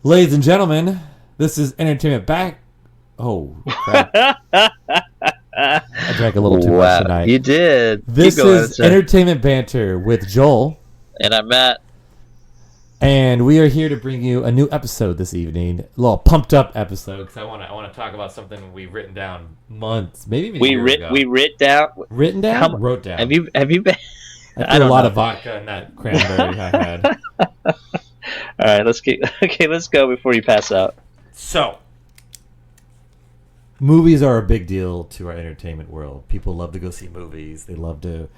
Ladies and gentlemen, this is Entertainment Back. Oh, crap. I drank a little too much tonight. You did. This is Entertainment Banter with Joel. And I'm Matt. And we are here to bring you a new episode this evening. A little pumped up episode because I want to talk about something we've written down months, maybe even a year ago. We writ down. Written down? Wrote down. Have you been? I put a lot of vodka in that cranberry I had. All right, let's go before you pass out. So, movies are a big deal to our entertainment world. People love to go see movies. They love to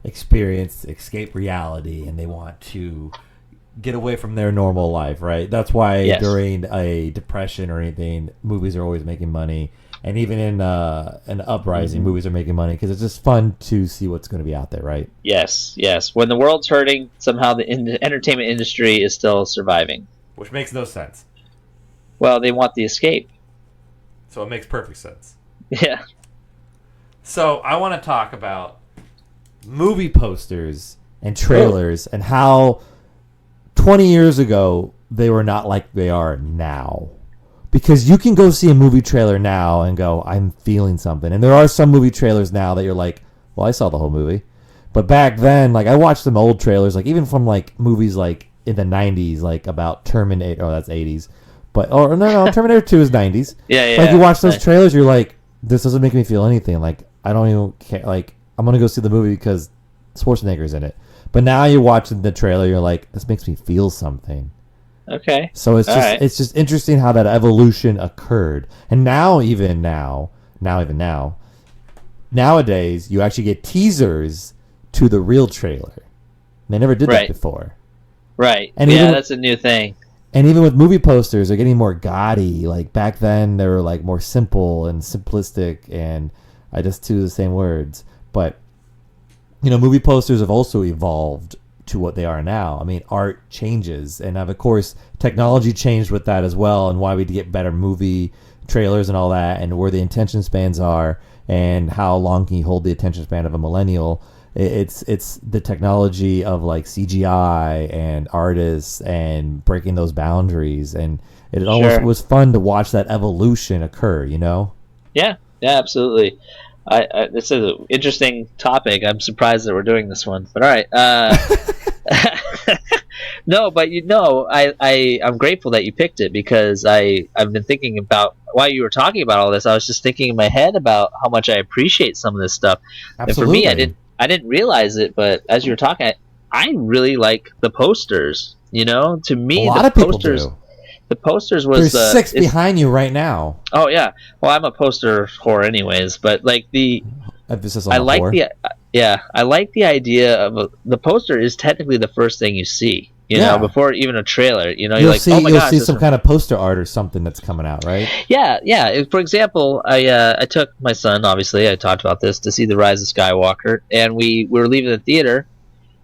escape reality, and they want to get away from their normal life, right? That's why during a depression or anything, movies are always making money. And even in an uprising, movies are making money because it's just fun to see what's going to be out there, right? Yes. When the world's hurting, somehow the entertainment industry is still surviving. Which makes no sense. Well, they want the escape. So it makes perfect sense. Yeah. So I want to talk about movie posters and trailers and how 20 years ago they were not like they are now. Because you can go see a movie trailer now and go, I'm feeling something. And there are some movie trailers now that you're like, well, I saw the whole movie. But back then, like, I watched some old trailers, like, even from, like, movies, like, in the 90s, like, about Terminator. Oh, that's 80s. But, oh, no, Terminator 2 is 90s. Yeah. Like, you watch those trailers, you're like, this doesn't make me feel anything. Like, I don't even care. Like, I'm going to go see the movie because Schwarzenegger's in it. But now you're watching the trailer, you're like, this makes me feel something. Okay. So it's just interesting how that evolution occurred. And nowadays you actually get teasers to the real trailer. They never did that before. Right. And that's a new thing. And even with movie posters, they're getting more gaudy. Like back then they were like more simple and simplistic, and I just choose the same words. But movie posters have also evolved to what they are now. I mean, art changes, and of course, technology changed with that as well, and why we get better movie trailers and all that, and where the attention spans are, and how long can you hold the attention span of a millennial. It's the technology of like CGI and artists and breaking those boundaries, and it almost was fun to watch that evolution occur. Yeah, absolutely. It's an interesting topic. I'm surprised that we're doing this one, but all right. No, but I'm grateful that you picked it because I've been thinking about while you were talking about all this. I was just thinking in my head about how much I appreciate some of this stuff. Absolutely. And for me, I didn't realize it, but as you were talking, I really like the posters. To me, a lot of people do. The posters was there's six behind you right now. Oh yeah, well I'm a poster whore anyways, but like I like the idea of the poster is technically the first thing you see, before even a trailer. You're like, oh my gosh, you'll see some kind of poster art or something that's coming out, right? Yeah. For example, I took my son, obviously I talked about this, to see The Rise of Skywalker, and we were leaving the theater,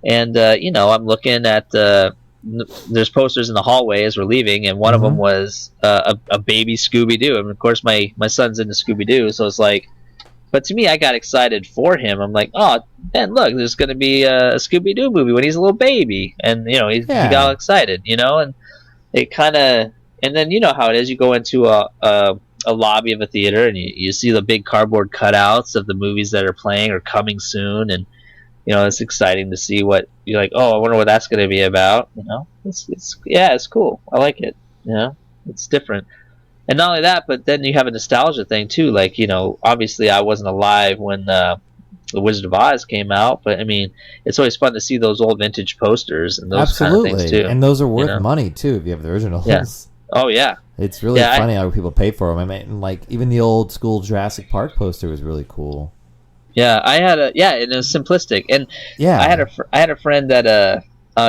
and I'm looking at there's posters in the hallway as we're leaving, and one of them was a baby Scooby-Doo, and of course my son's into Scooby-Doo, so it's like, but to me, I got excited for him. I'm like, oh man, look, there's going to be a Scooby-Doo movie when he's a little baby, and he got all excited, and it kind of, and then how it is, you go into a lobby of a theater and you see the big cardboard cutouts of the movies that are playing or coming soon, and it's exciting to see what you're like. Oh, I wonder what that's going to be about. It's cool. I like it. It's different. And not only that, but then you have a nostalgia thing too. Like obviously I wasn't alive when The Wizard of Oz came out, but I mean, it's always fun to see those old vintage posters and those kind of things too. And those are worth money too if you have the originals. Yeah. Oh yeah. It's really funny how people pay for them. I mean, like even the old school Jurassic Park poster was really cool. Yeah, and it was simplistic, and I had a friend that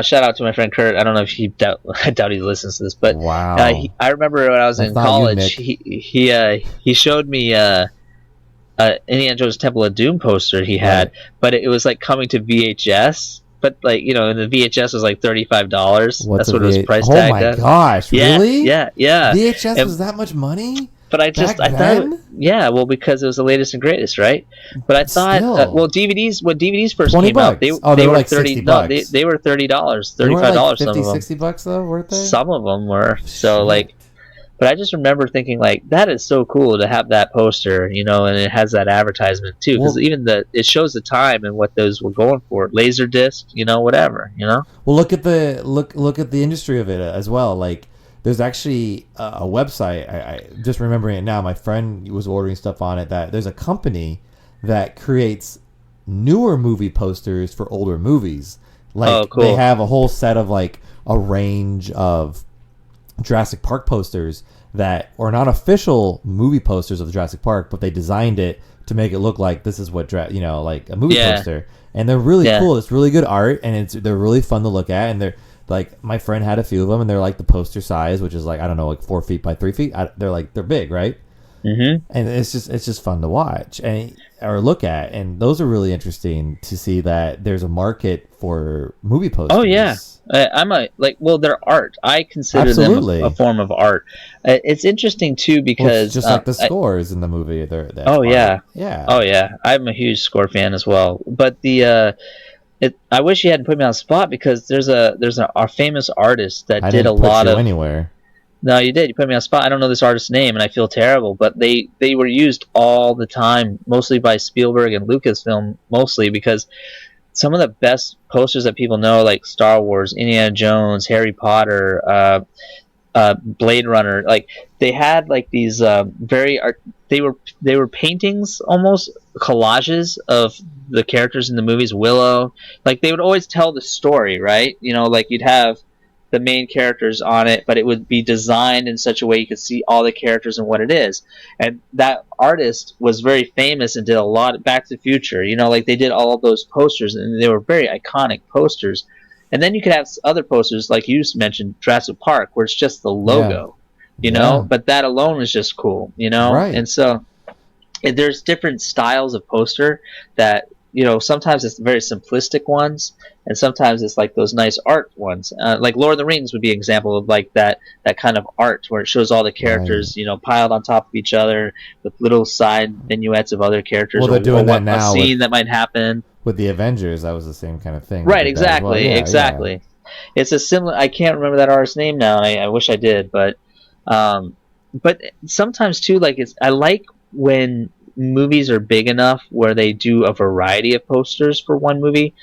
shout out to my friend Kurt. I don't know if I doubt he listens to this, but wow. I remember when I was in college, he showed me Indiana Jones Temple of Doom poster he had, but it was like coming to VHS. But like and the VHS was like $35. That's what it was price tagged at. Oh my gosh! Yeah, really? Yeah. VHS was that much money? but Back I thought, then, yeah, well, because it was the latest and greatest, right? But I thought, still well, DVDs when DVDs first 20 came out, bucks. Oh, they they were were like 30. 60 No, bucks. they were $30, They weren't like $35. Some 50, of them, 60 bucks though, weren't they? some of them were. So Shit. like, but I just remember thinking like that is so cool to have that poster, and it has that advertisement too, because Well, even it shows the time and what those were going for, laser disc, whatever. well, look at the industry of it as well. Like, there's actually a website. I just remembering it now. My friend was ordering stuff on it. That there's a company that creates newer movie posters for older movies. Like, Oh, cool. they have a whole set of like a range of Jurassic Park posters that are not official movie posters of the Jurassic Park, but they designed it to make it look like this is what like a movie Yeah. poster. And they're really Yeah. cool. It's really good art, and they're really fun to look at. And they're like, my friend had a few of them, and they're like the poster size, which is like, I don't know, like 4 feet by 3 feet. They're big, right? Mm-hmm. And it's just fun to watch or look at, and those are really interesting to see that there's a market for movie posters. Oh yeah, well, they're art. I consider Absolutely. them a form of art. It's interesting too Well, because it's just like the scores in the movie. Oh yeah, yeah. oh yeah, I'm a huge score fan as well. But I wish you hadn't put me on the spot because there's a famous artist that I did a didn't put lot you of. anywhere. No, you did. You put me on the spot. I don't know this artist's name, and I feel terrible. But they were used all the time, mostly by Spielberg and Lucasfilm, mostly because some of the best posters that people know, like Star Wars, Indiana Jones, Harry Potter, Blade Runner, like they had like these they were paintings, almost collages of the characters in the movies. Willow, like they would always tell the story, right? Like you'd have the main characters on it, but it would be designed in such a way you could see all the characters and what it is. And that artist was very famous and did a lot of Back to the Future. Like they did all of those posters, and they were very iconic posters. And then you could have other posters, like you mentioned, Jurassic Park, where it's just the logo, Yeah. but that alone is just cool, Right. And so there's different styles of poster that, sometimes it's very simplistic ones, and sometimes it's like those nice art ones. Like Lord of the Rings would be an example of like that kind of art where it shows all the characters, piled on top of each other with little side vignettes of other characters. Well, they're doing that now a scene that might happen. With the Avengers, that was the same kind of thing. Right, Like that as well. exactly, Yeah, exactly. yeah. It's a similar. I can't remember that artist's name now. I wish I did, but sometimes too, like I like when movies are big enough where they do a variety of posters for one movie.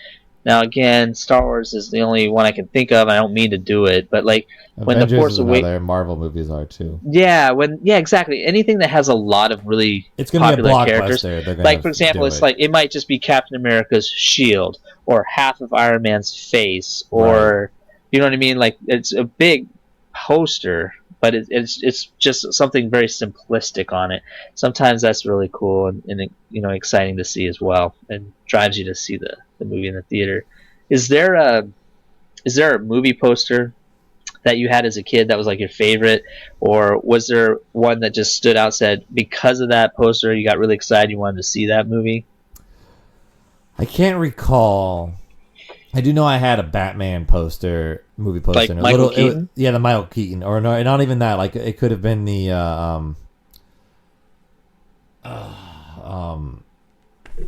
Now, again, Star Wars is the only one I can think of. I don't mean to do it, but like when Avengers the Force is Awakens, another. Marvel movies are too. yeah, exactly. Anything that has a lot of really It's going to be a popular characters. blockbuster. They're gonna Like for example, do it's it. like it might just be Captain America's shield or half of Iron Man's face, or you know what I mean. Like it's a big poster, but it's just something very simplistic on it. Sometimes that's really cool and exciting to see as well, and drives you to see the movie in the theater. Is there a movie poster that you had as a kid that was like your favorite, or was there one that just stood out, said because of that poster you got really excited, you wanted to see that movie? I can't recall. I do know I had a Batman movie poster. Like and Michael Keaton? The Michael Keaton, or no, not even that. Like it could have been the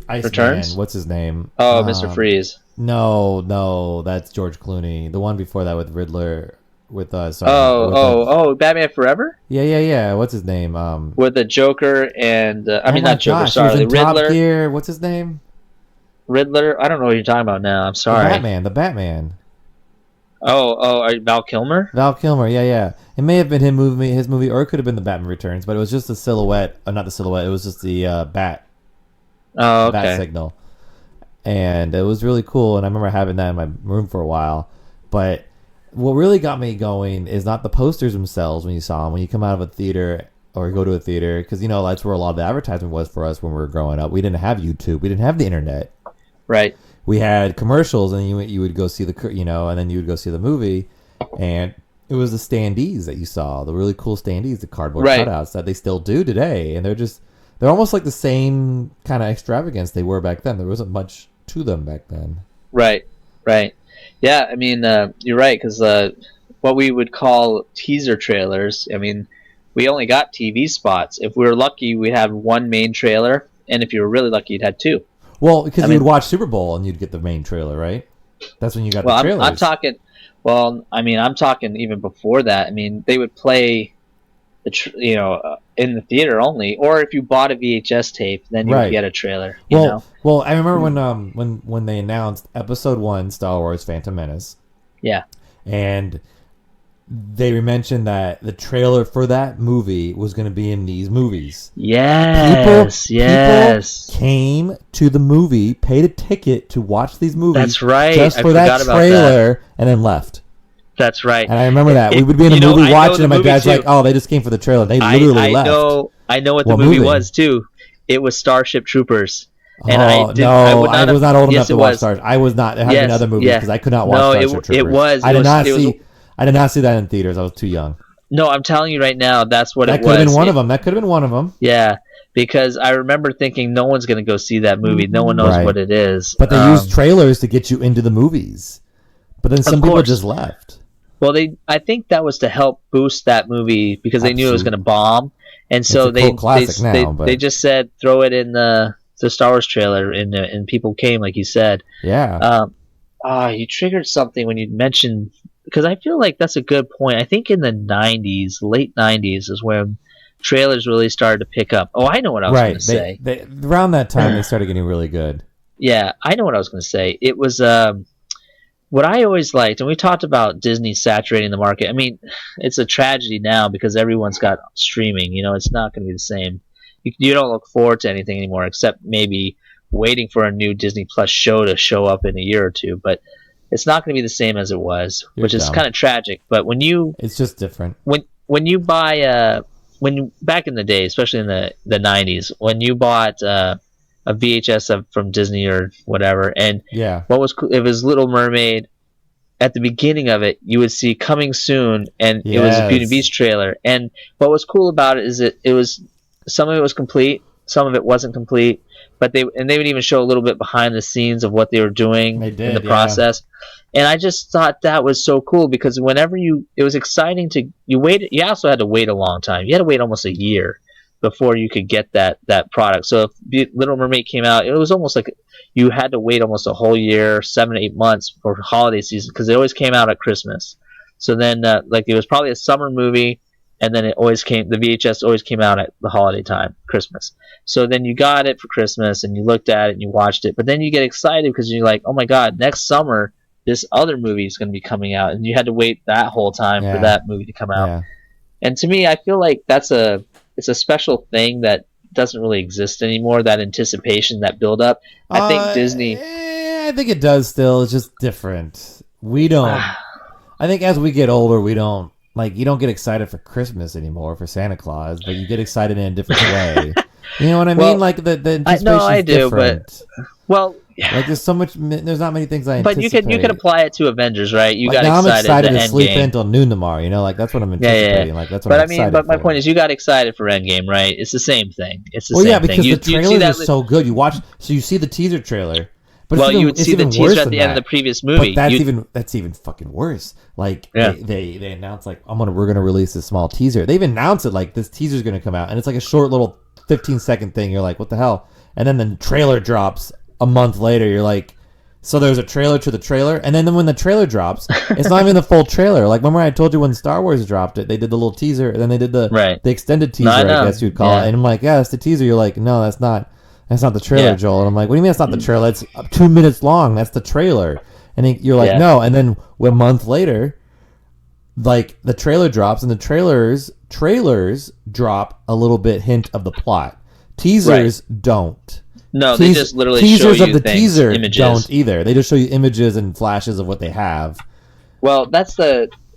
Iceman. Returns? What's his name? Oh, Mr. Freeze. No, that's George Clooney. The one before that with Riddler, with Batman Forever? Yeah. What's his name? With the Joker and not Joker. Gosh, Sorry, he was in Riddler. Top Gear. What's his name? Riddler. I don't know what you're talking about now. I'm sorry. The Batman. Val Kilmer? Val Kilmer, yeah. It may have been his movie, or it could have been the Batman Returns, but it was just the silhouette. Not the silhouette. It was just the bat. Oh, okay. Bat signal, and it was really cool. And I remember having that in my room for a while. But what really got me going is not the posters themselves when you saw them. When you come out of a theater or go to a theater, because that's where a lot of the advertisement was for us when we were growing up. We didn't have YouTube. We didn't have the internet. Right. We had commercials, and you would go see and then you would go see the movie, and it was the standees that you saw, the really cool standees, the cardboard cutouts that they still do today, and they're almost like the same kind of extravagance they were back then. There wasn't much to them back then. Right. Yeah, I mean, you're right, because what we would call teaser trailers, I mean, we only got TV spots. If we were lucky, we'd have one main trailer, and if you were really lucky, you'd have two. Well, because you would watch Super Bowl and you'd get the main trailer, right? That's when you got the trailers. I'm talking. Well, I mean, I'm talking even before that. I mean, they would play in the theater only, or if you bought a VHS tape, then you would get a trailer. Well, I remember when they announced Episode 1, Star Wars: Phantom Menace. Yeah, and they mentioned that the trailer for that movie was going to be in these movies. Yes, people came to the movie, paid a ticket to watch these movies. That's right. Just for that trailer, and then left. That's right. And I remember that. We would be in a movie watching, and my dad's like, "Oh, they just came for the trailer." They literally left. I know what the movie was, too. It was Starship Troopers. And I was not old enough to watch Starship. I was not having other movies because I could not watch Starship Troopers. I did not see that in theaters. I was too young. No, I'm telling you right now, that's what it was. That could have been one of them. That could have been one of them. Yeah, because I remember thinking no one's going to go see that movie. No one knows what it is. But they used trailers to get you into the movies. But then some people just left. Well, I think that was to help boost that movie because they knew it was going to bomb, and so they just said throw it in the Star Wars trailer, and people came, like you said. Yeah. You triggered something when you mentioned, because I feel like that's a good point. I think in the 90s, late 90s, is when trailers really started to pick up. Oh, I know what I was going to say. Around that time, they started getting really good. Yeah, I know what I was going to say. It was what I always liked, and we talked about Disney saturating the market. I mean, it's a tragedy now because everyone's got streaming. It's not going to be the same. You don't look forward to anything anymore except maybe waiting for a new Disney Plus show to show up in a year or two. But it's not going to be the same as it was, which is kind of tragic. But it's just different. When you buy back in the day, especially in the 90s, when you bought a VHS from Disney or whatever, and what was cool, it was Little Mermaid. At the beginning of it, you would see coming soon, and it was a Beauty and the Beast trailer. And what was cool about it is it was some of it was complete, some of it wasn't complete, but they would even show a little bit behind the scenes of what they were doing in the process. And I just thought that was so cool because it was exciting you also had to wait a long time. You had to wait almost a year before you could get that product. So if Little Mermaid came out, it was almost like you had to wait almost a whole year, 7 to 8 months for holiday season because it always came out at Christmas. So then it was probably a summer movie, and then the VHS always came out at the holiday time, Christmas. So then you got it for Christmas and you looked at it and you watched it, but then you get excited because you're like, oh my God, next summer this other movie is going to be coming out, and you had to wait that whole time for that movie to come out. Yeah. And to me, I feel like it's a special thing that doesn't really exist anymore, that anticipation, that build up. I think Disney I think it does still. It's just different. We don't I think as we get older, we don't you don't get excited for Christmas anymore, for Santa Claus, but you get excited in a different way. You know what I mean? Like the anticipation is different. There's so much. There's not many things I anticipate. But you could apply it to Avengers, right? You got I'm excited to Endgame. sleep until noon tomorrow. That's what I'm anticipating. Yeah. That's what I'm excited But my point is, you got excited for Endgame, right? It's the same thing. It's the same thing. Because the trailers are so good. You see the teaser trailer. But you would see the teaser at the end of the previous movie. But that's even fucking worse. They announced we're gonna release a small teaser. They've announced it this teaser's gonna come out, and it's a short little 15-second thing. You're like, what the hell? And then the trailer drops a month later. You're like, so there's a trailer to the trailer, and then when the trailer drops, it's not even the full trailer. Remember I told you when Star Wars dropped it, they did the little teaser, and then they did the extended teaser, I guess you'd call it. And I'm like, yeah, it's the teaser. You're like, no, that's not the trailer, Joel. And I'm like, what do you mean that's not the trailer? It's 2 minutes long. That's the trailer. And you're like, no. And then a month later, the trailer drops, and the trailers drop a little bit hint of the plot. Teasers don't. No, they just literally teasers show you of the teaser images. Don't either. They just show you images and flashes of what they have. Well,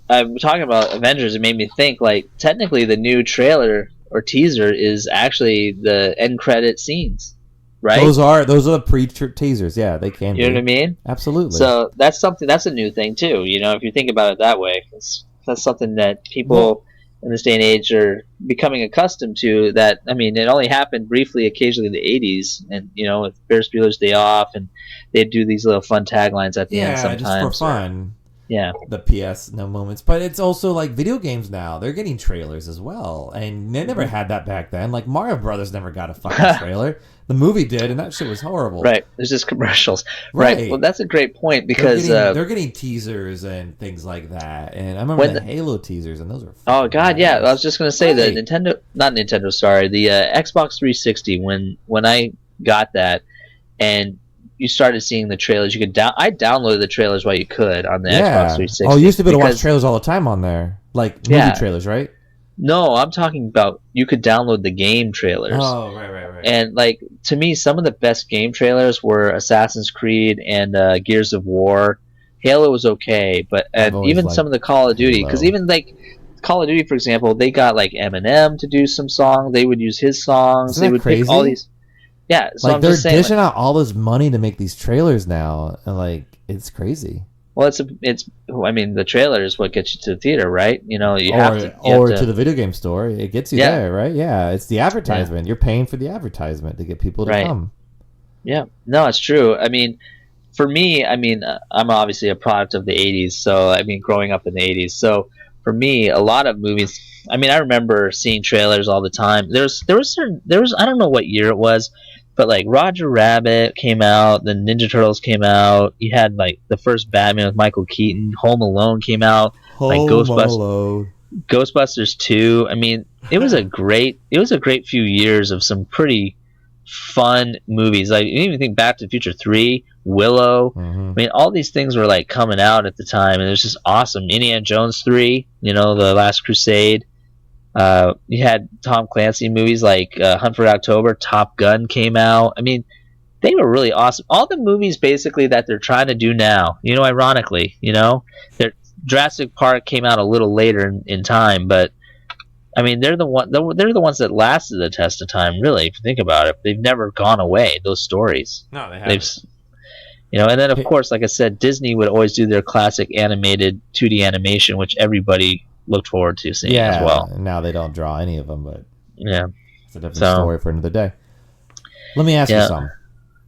I'm talking about Avengers. It made me think technically the new trailer or teaser is actually the end credit scenes, right? Those are the pre-teasers. Yeah, they can. You know what I mean? Absolutely. So that's a new thing too. If you think about it that way, that's something that people in this day and age are becoming accustomed to. That it only happened briefly, occasionally in the '80s, and with Ferris Bueller's Day Off, and they'd do these little fun taglines at the end sometimes. Just for fun. Yeah. the PS no moments. But it's also like video games now. They're getting trailers as well. And they never had that back then. Like Mario Brothers never got a fucking trailer. The movie did, and that shit was horrible. Right. There's just commercials. Right. Well, that's a great point because they're getting teasers and things like that. And I remember the Halo teasers, and those were. Oh God, yeah. I was just gonna say the Nintendo. Sorry, the Xbox 360. When I got that, and you started seeing the trailers, you could I downloaded the trailers while you could on the Xbox 360. Oh, you used to be able to watch trailers all the time on there, like movie trailers, right? No, I'm talking about you could download the game trailers. Oh, right. And like to me, some of the best game trailers were Assassin's Creed and Gears of War. Halo was okay, but even some of the Call of Duty, because even like Call of Duty, for example, they got like Eminem to do some songs. They would use his songs. They would pick all these. Yeah, so like they're dishing out all this money to make these trailers now, and like it's crazy. Well, it's. I mean, the trailer is what gets you to the theater, right? You know, you have to to the video game store. It gets you there, right? Yeah, it's the advertisement. You're paying for the advertisement to get people to come. Yeah, no, it's true. I mean, for me, I'm obviously a product of the '80s, so I mean, growing up in the '80s. So for me, a lot of movies. I mean, I remember seeing trailers all the time. There was I don't know what year it was. But like Roger Rabbit came out, then Ninja Turtles came out. You had like the first Batman with Michael Keaton. Home Alone came out. Ghostbusters 2. I mean, it was a great few years of some pretty fun movies. Like you even think Back to the Future 3, Willow. Mm-hmm. I mean, all these things were like coming out at the time, and it was just awesome. Indiana Jones 3, The Last Crusade. You had Tom Clancy movies like Hunt for October, Top Gun came out. I mean, they were really awesome. All the movies basically that they're trying to do now, ironically, Jurassic Park came out a little later in time, but I mean, they're the ones that lasted the test of time, really, if you think about it. They've never gone away, those stories. No, they haven't. And then of course, like I said, Disney would always do their classic animated 2D animation, which everybody looked forward to seeing as well. Now they don't draw any of them, but it's a different story for another day. Let me ask you something.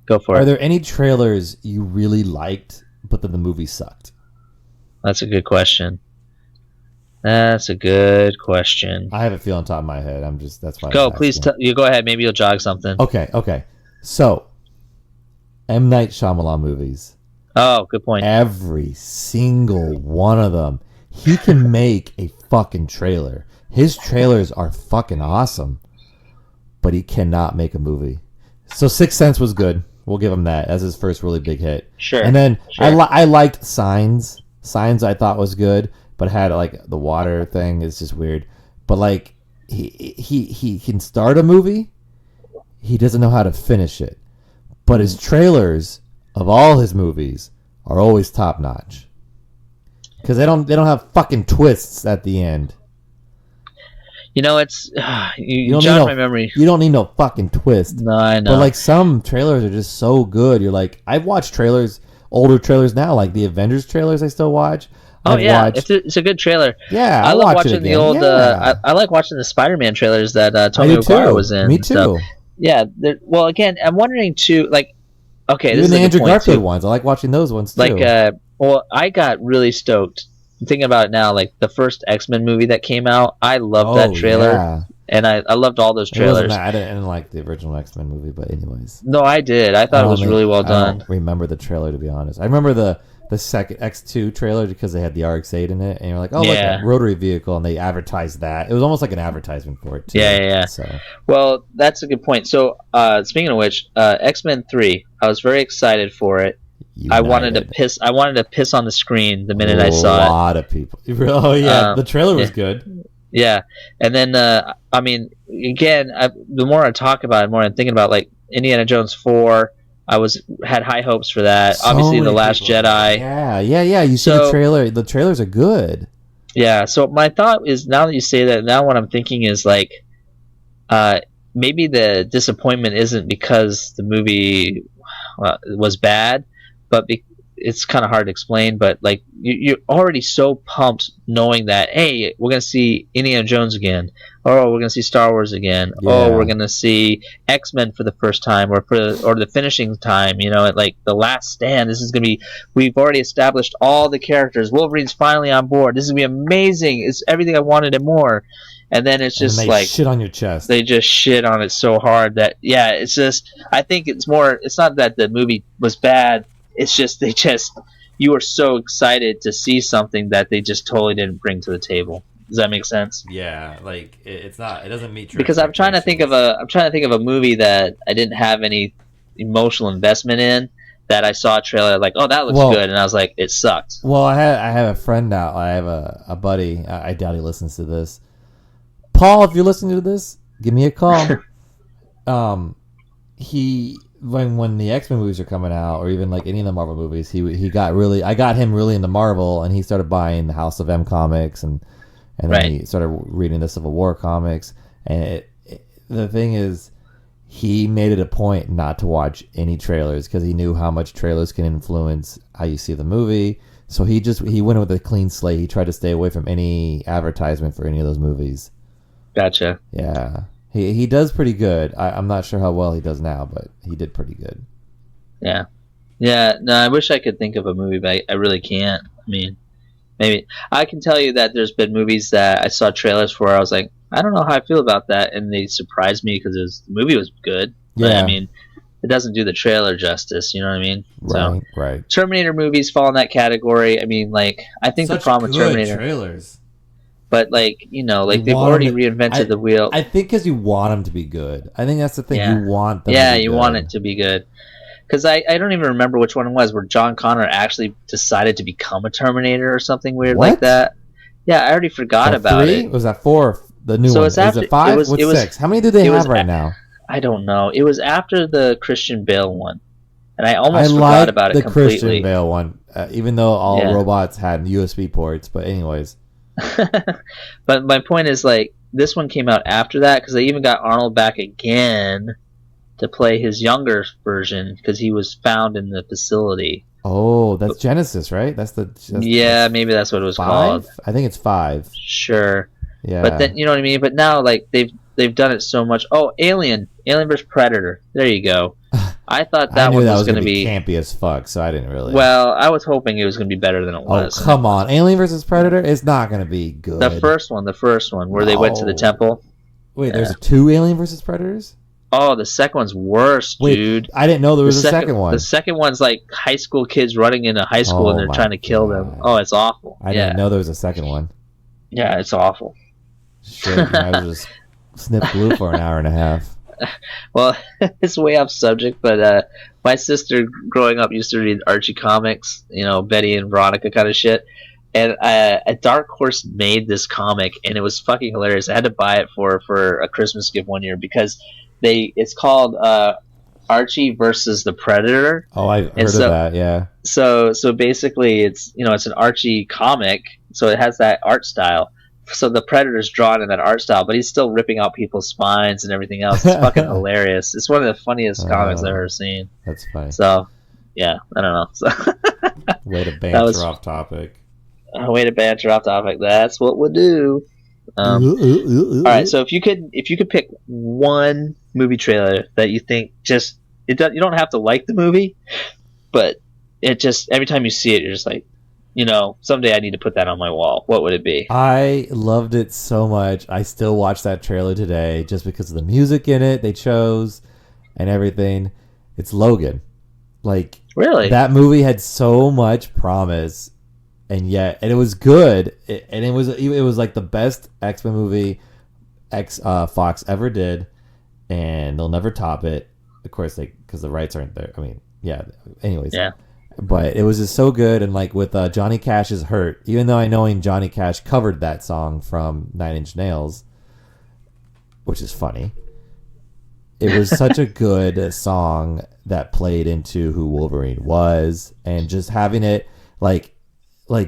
Go for it. Are there any trailers you really liked, but then the movie sucked? That's a good question. That's a good question. I have a feel on top of my head. That's why. Go, please. You go ahead. Maybe you'll jog something. Okay. So, M. Night Shyamalan movies. Oh, good point. Every single one of them. He can make a fucking trailer. His trailers are fucking awesome, but he cannot make a movie. So Sixth Sense was good. We'll give him that as his first really big hit. Sure. And then I liked Signs. Signs I thought was good, but had like the water thing is just weird. But like he can start a movie, he doesn't know how to finish it. But his trailers of all his movies are always top notch. Because they don't have fucking twists at the end. It's you jog my memory. You don't need no fucking twist. No, I know. But like some trailers are just so good. You're like, I've watched trailers, older trailers now, like the Avengers trailers. I still watch. It's a good trailer. Yeah, I love watching the old. I like watching the Spider-Man trailers that Tony McGuire was in. Me too. So, yeah. Well, again, I'm wondering too. Like, okay, even the Andrew Garfield ones. I like watching those ones too. Like, I got really stoked thinking about it now. Like the first X-Men movie that came out, I loved that trailer, and I loved all those trailers. I didn't like the original X-Men movie, but anyways. No, I did. I thought it was really well done. I don't remember the trailer, to be honest. I remember the second X2 trailer because they had the RX-8 in it, and you're like, oh, look, a rotary vehicle, and they advertised that. It was almost like an advertisement for it too. Yeah. So. Well, that's a good point. So, speaking of which, X-Men 3, I was very excited for it. I wanted to piss on the screen the minute I saw it. A lot of people. Oh yeah, the trailer was good. Yeah, and then I mean, again, the more I talk about it, the more I'm thinking about like Indiana Jones 4. I had high hopes for that. Obviously, The Last Jedi. Yeah. You see the trailer. The trailers are good. Yeah. So my thought is, now that you say that, now what I'm thinking is like, maybe the disappointment isn't because the movie was bad, but it's kind of hard to explain, but like you're already so pumped knowing that, hey, we're gonna see Indiana Jones again, oh, we're gonna see Star Wars again, oh, we're Yeah. gonna see X-Men for the first time, or the finishing time, at like the Last Stand. This is gonna be, we've already established all the characters. Wolverine's finally on board. This is gonna be amazing. It's everything I wanted and more. And then it's And then just they like shit on your chest. they just shit on it so hard that, yeah, it's just, I think it's more, it's not that the movie was bad, it's just you were so excited to see something that they just totally didn't bring to the table. Does that make sense? Yeah, like it's not. It doesn't meet your Because I'm trying to think of a movie that I didn't have any emotional investment in, that I saw a trailer like, oh, that looks good, and I was like, it sucked. Well, I have a friend now. I have a buddy. I doubt he listens to this. Paul, if you're listening to this, give me a call. He when the X-Men movies are coming out, or even like any of the Marvel movies, he got really. I got him really into Marvel, and he started buying the House of M comics, and then he started reading the Civil War comics. And the thing is, he made it a point not to watch any trailers because he knew how much trailers can influence how you see the movie. So he went with a clean slate. He tried to stay away from any advertisement for any of those movies. Gotcha. Yeah. He does pretty good. I'm not sure how well he does now, but he did pretty good. Yeah. Yeah, no, I wish I could think of a movie, but I really can't. I mean, maybe. I can tell you that there's been movies that I saw trailers for, I was like, I don't know how I feel about that, and they surprised me because the movie was good. Yeah. But, I mean, it doesn't do the trailer justice, you know what I mean? Right, right. Terminator movies fall in that category. I mean, like, I think the problem with Terminator... trailers. But, like, they've already reinvented the wheel. I think because you want them to be good. I think that's the thing. Yeah. You want them Yeah, to be you good. want it to be good. Because I don't even remember which one it was, where John Connor actually decided to become a Terminator or something weird like that. Yeah, I already forgot about 3? it. Was that 4? The new So one. it's after, is it 5? What's 6? How many do they have right now? I don't know. It was after the Christian Bale one. And I almost forgot about it completely. The Christian Bale one, even though all robots had USB ports. But anyways. But my point is, like, this one came out after that because they even got Arnold back again to play his younger version because he was found in the facility. Oh, that's Genesis, right? Maybe that's what it was 5? called. I think it's 5. Sure. Yeah. But then, you know what I mean? But now, like, they've done it so much. Oh, Alien vs. Predator. There you go. I thought that one was going to be campy as fuck, so I didn't really. Well, I was hoping it was going to be better than it was. Oh, come on. Alien vs. Predator is not going to be good. The first one where they went to the temple. Wait, there's 2 Alien vs. Predators? Oh, the second one's worse, dude. I didn't know there was a second one. The second one's like high school kids running into high school and they're trying to kill them. Oh, it's awful. I didn't know there was a second one. Yeah, it's awful. Shit, I was just snip glue for an hour and a half. Well, it's way off subject, but my sister growing up used to read Archie comics, Betty and Veronica kind of shit. And a Dark Horse made this comic, and it was fucking hilarious. I had to buy it for a Christmas gift one year because it's called Archie versus the Predator. Oh, I've heard of that, yeah. So basically, it's an Archie comic, so it has that art style. So the Predator's drawn in that art style, but he's still ripping out people's spines and everything else. It's fucking hilarious. It's one of the funniest comics I've ever seen. That's funny. So, yeah, I don't know. So way to banter off topic. Way to banter off topic. That's what we'll do. All right. So if you could pick one movie trailer that you think you don't have to like the movie, but it just every time you see it, you're just like, someday I need to put that on my wall. What would it be? I loved it so much. I still watch that trailer today just because of the music in it they chose and everything. It's Logan. Like, really? That movie had so much promise, and it was good. It was like the best X-Men movie Fox ever did, and they'll never top it. Of course, because the rights aren't there. I mean, yeah. Anyways. Yeah. But it was just so good, and like with Johnny Cash's "Hurt," even though I know Johnny Cash covered that song from Nine Inch Nails, which is funny. It was such a good song that played into who Wolverine was, and just having it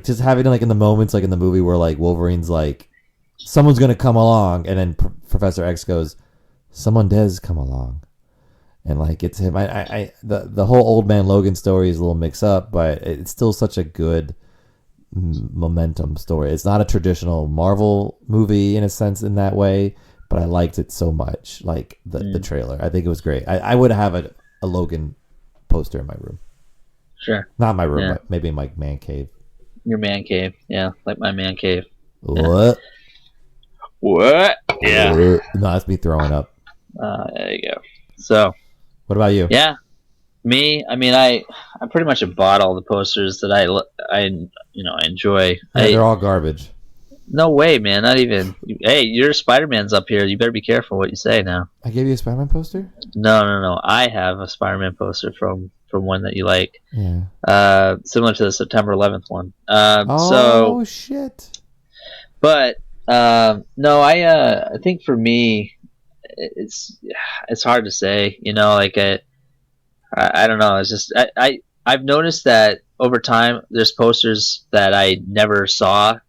just having it in the moments in the movie where Wolverine's like, someone's gonna come along, and then Professor X goes, someone does come along. and like it's him. The whole Old Man Logan story is a little mixed up, but it's still such a good momentum story. It's not a traditional Marvel movie in a sense in that way, but I liked it so much. Like the trailer, I think it was great. I would have a Logan poster in my room. Sure. Not my room, but maybe in my man cave. Your man cave, yeah, like my man cave. What? Yeah. What? Yeah. No, that's me throwing up. There you go. So, what about you? Yeah, me. I mean, I pretty much have bought all the posters that I enjoy. Yeah, they're all garbage. No way, man. Not even. Hey, your Spider-Man's up here. You better be careful what you say now. I gave you a Spider-Man poster? No. I have a Spider-Man poster from one that you like. Yeah. Similar to the September 11th one. Oh, shit. But no, I think for me, it's hard to say. Like I don't know. It's just I've noticed that over time, there's posters that I never saw.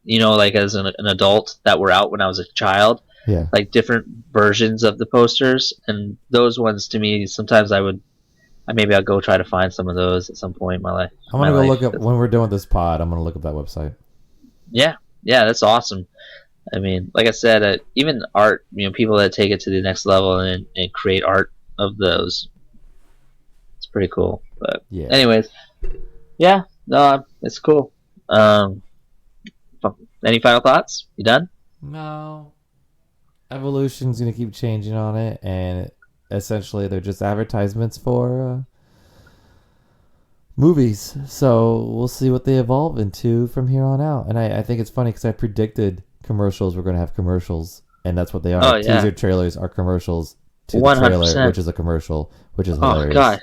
Like as an adult that were out when I was a child. Yeah. Like different versions of the posters, and those ones to me sometimes maybe I'll go try to find some of those at some point in my life. I'm gonna go look up when we're done with this pod. I'm gonna look up that website. Yeah, that's awesome. I mean, like I said, even art. People that take it to the next level and create art of those. It's pretty cool. But yeah. Anyways, yeah, no, it's cool. Any final thoughts? You done? No. Evolution's gonna keep changing on it, and essentially they're just advertisements for movies. So we'll see what they evolve into from here on out. And I think it's funny because I predicted commercials were going to have commercials, and that's what they are. Oh, yeah. Teaser trailers are commercials to the trailer, which is a commercial, which is hilarious. Oh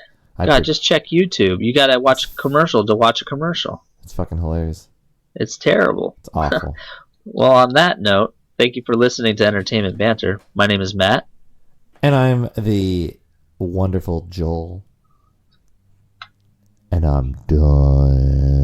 God! Just check YouTube. You gotta watch a commercial to watch a commercial. It's fucking hilarious. It's terrible. It's awful. Well, on that note, thank you for listening to Entertainment Banter. My name is Matt. And I'm the wonderful Joel. And I'm done.